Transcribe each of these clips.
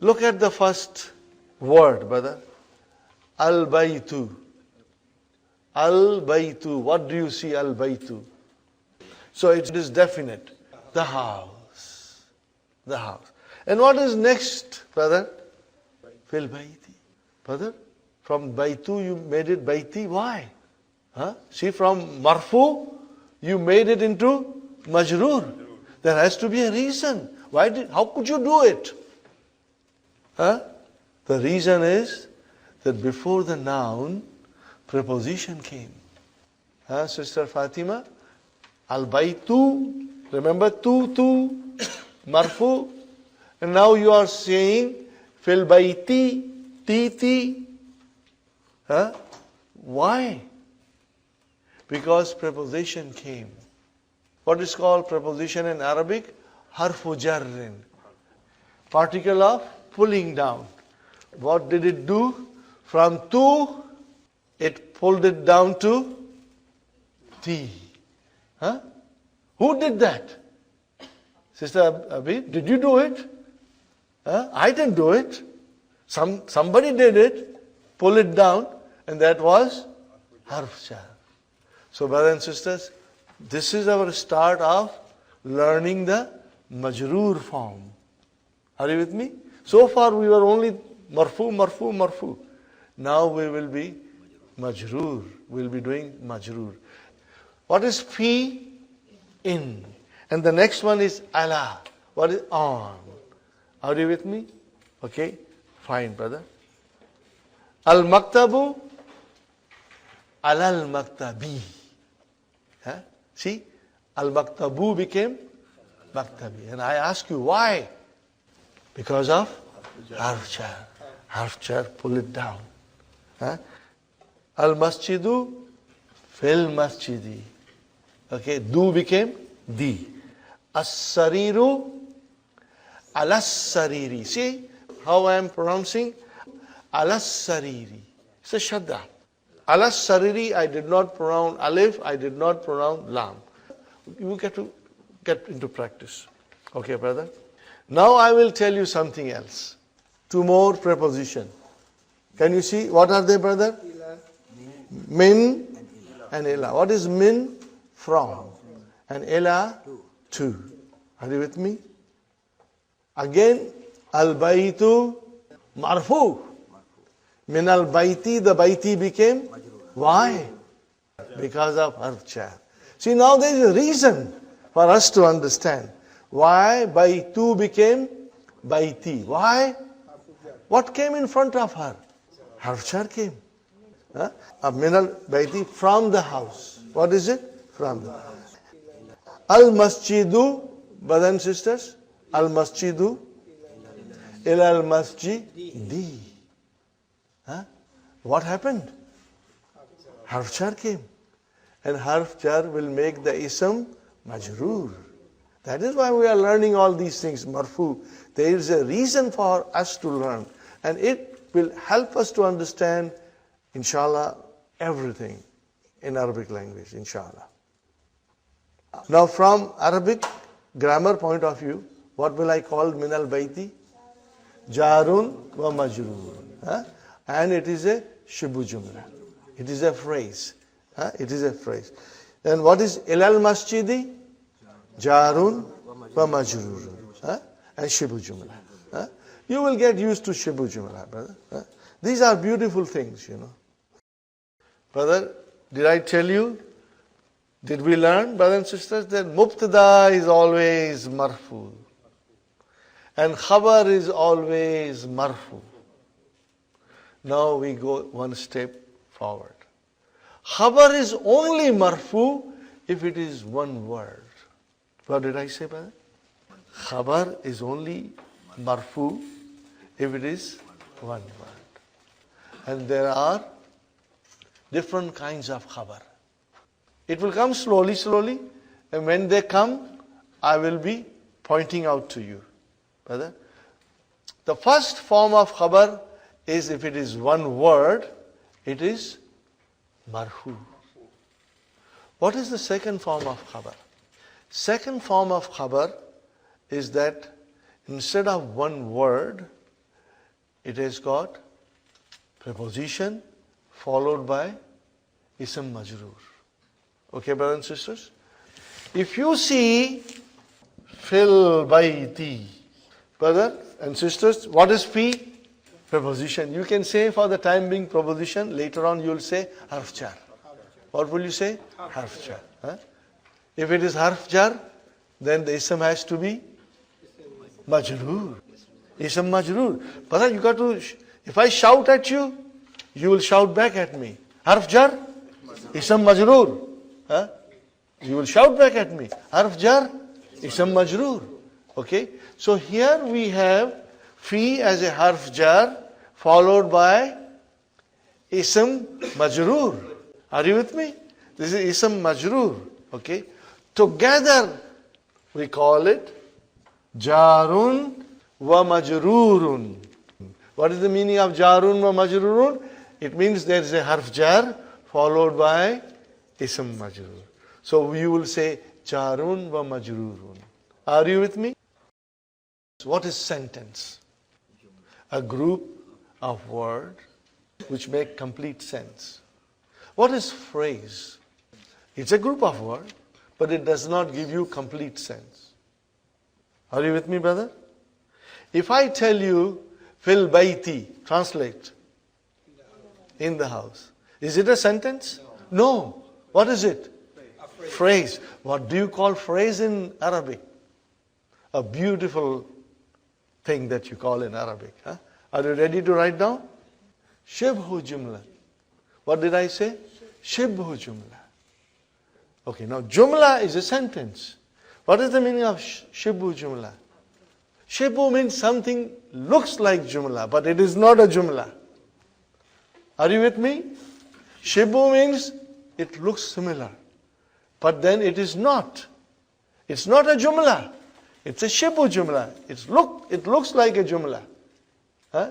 Look at the first word, brother. Al-baytu. Al-baytu. What do you see, al-baytu? So it is definite. The house. The house. And what is next, brother? Fil bayti. Brother, from baytu you made it bayti. Why? Huh? See, from marfu you made it into majroor. There has to be a reason. How could you do it? Huh? The reason is that before the noun, preposition came. Huh, Sister Fatima? Al-baytu, remember tu, marfu. And now you are saying fil bayti, ti. Huh? Why? Because preposition came. What is called preposition in Arabic? Harfu jarrin. Particle of pulling down. What did it do? From tu, it pulled it down to ti. Huh? Who did that? Sister Abi, did you do it? Huh? I didn't do it. Somebody did it, pull it down, and that was harf jar. So brothers and sisters, this is our start of learning the majroor form. Are you with me? So far we were only marfu. Now we will be majroor. We will be doing majroor. What is fi? In. And the next one is ala. What is on? Are you with me? Okay, fine, brother. Al-maktabu, al-maktabi. Huh? See, al-maktabu became maktabi. And I ask you, why? Because of harf jar. Harf jar, pull it down. Huh? Al-masjidu, fil masjidi. Okay, du became di. As-sariru, alas-sariri. See how I am pronouncing? Alas-sariri. It's a shadda. Alas-sariri, I did not pronounce alif, I did not pronounce lam. You get to get into practice. Okay, brother? Now I will tell you something else. Two more preposition. Can you see? What are they, brother? Min and ila. What is min? From. And ila? To. Are you with me? Again, al-baytu marfu. Min al-bayti, the bayti became? Why? Because of harf jar. See, now there is a reason for us to understand. Why baytu became bayti? Why? What came in front of her? Harf jar came. Min al-bayti, from the house. What is it? From the house. Al-masjidu, brothers and sisters, al-masjidu, ila al-masjidi. What happened? Harf jar came. And harf jar will make the ism majroor. That is why we are learning all these things, marfu. There is a reason for us to learn. And it will help us to understand, inshallah, everything in Arabic language, inshallah. Now from Arabic grammar point of view, what will I call min al-bayti? Jarun wa majroor. And it is a shibu jumla. It is a phrase. It is a phrase. Then what is ilal masjidi? Jarun wa majroor. And shibu jumla. You will get used to shibu jumla, brother. These are beautiful things, you know. Brother, did I tell you? Did we learn, brothers and sisters, that mubtada is always marfu. And khabar is always marfu. Now we go one step forward. Khabar is only marfu if it is one word. What did I say, brother? Khabar is only marfu if it is one word. And there are different kinds of khabar. It will come slowly, and when they come, I will be pointing out to you. Brother, the first form of khabar is if it is one word, it is marfu. What is the second form of khabar? Second form of khabar is that instead of one word, it has got preposition followed by ism majroor. Okay, brothers and sisters? If you see fil bayti, brothers and sisters, what is fi? Preposition. You can say for the time being preposition. Later on you will say harf jar. What will you say? Harf jar. Huh? If it is harf jar, then the ism has to be majroor. Ism majroor. Brother, you got to, if I shout at you, you will shout back at me. Harf jar, ism majroor. Huh? You will shout back at me. Harf jar, ism majroor. Okay? So here we have fi as a harf jar followed by ism majroor. Are you with me? This is ism majroor. Okay? Together we call it jarun wa majroorun. What is the meaning of jarun wa majroorun? It means there is a harf jar followed by ism majroor. So we will say jarun wa majroorun. Are you with me? What is sentence? A group of words which make complete sense. What is phrase? It's a group of words, but it does not give you complete sense. Are you with me, brother? If I tell you fil bayti, translate, in the house, is it a sentence? No. What is it? Phrase. What do you call phrase in Arabic? A beautiful thing that you call in Arabic. Huh? Are you ready to write down? Shibhu jumla. What did I say? Shibhu jumla. Okay, now jumla is a sentence. What is the meaning of shibhu jumla? Shibhu means something looks like jumla, but it is not a jumla. Are you with me? Shibhu means it looks similar, but then it is not. It's not a jumla. It's a shibhu jumla. It looks like a jumla. Huh?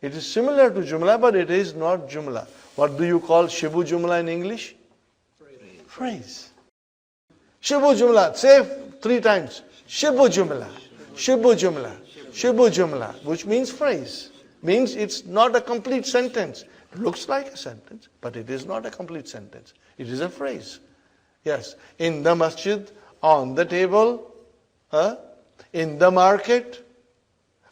It is similar to jumla, but it is not jumla. What do you call shibhu jumla in English? Phrase. Shibhu jumla. Say 3 times. Shibhu jumla. Shibhu jumla. Shibhu jumla. Which means phrase. Means it's not a complete sentence. It looks like a sentence, but it is not a complete sentence. It is a phrase. Yes. In the masjid, on the table, in the market,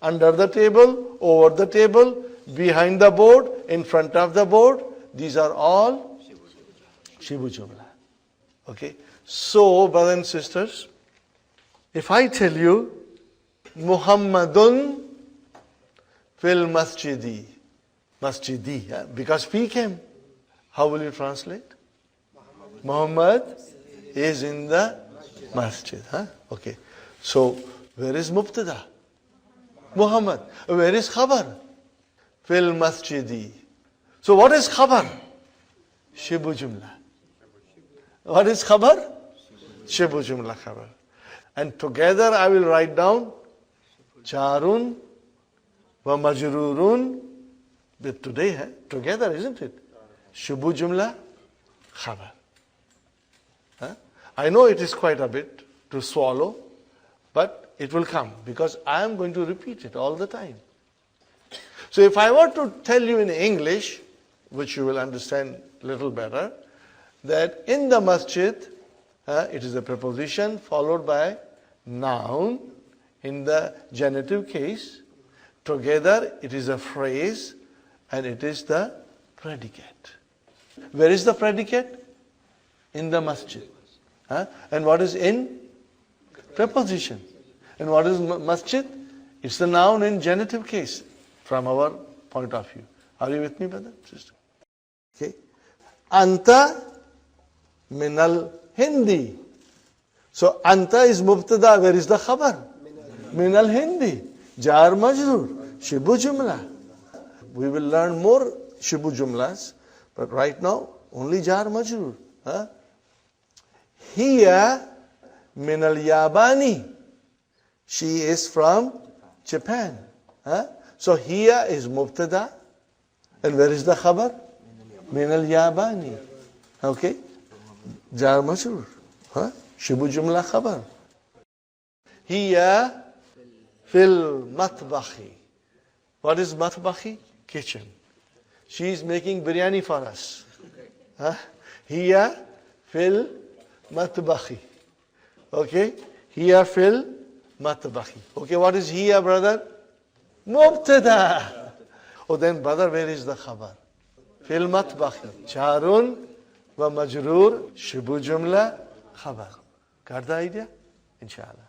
under the table, over the table, behind the board, in front of the board. These are all shibhu jumla. Okay. So, brothers and sisters, if I tell you Muhammadun fil masjidi, because fi came, how will you translate? Muhammad is in the masjid. Okay. So, where is mubtada? Muhammad. Where is khabar? Fil masjidi. So what is khabar? Shibhu jumla. What is khabar? Shibhu jumla khabar. And together I will write down jarun wa majrurun. With today, together, isn't it? Shibhu jumla khabar. I know it is quite a bit to swallow, but it will come because I am going to repeat it all the time. So if I were to tell you in English, which you will understand a little better, that in the masjid, it is a preposition followed by noun in the genitive case. Together it is a phrase and it is the predicate. Where is the predicate? In the masjid. And what is in? Preposition. And what is masjid? It's the noun in genitive case from our point of view. Are you with me, brother, sister? Okay. Anta minal hindi. So anta is mubtada. Where is the khabar? Minal hindi. Jar majrur. Shibhu jumla. We will learn more shibhu jumlas, but right now only jar majrur. Hiya minal yabani. She is from Japan. So hiya is mubtada. And where is the khabar? Minal yabani. Okay? Jar majrur. Shibhu jumla khabar. Hiya fil matbakhi. What is matbakhi? Kitchen. She is making biryani for us. Huh? Hiya fil matbakhi. Okay? Hiya fil matbakhi. Okay, what is hiya, brother? Mubtada. Oh, then, brother, where is the khabar? Fil matbakhi. Charun wa majroor shubu jumla khabar. Got the idea? Inshallah.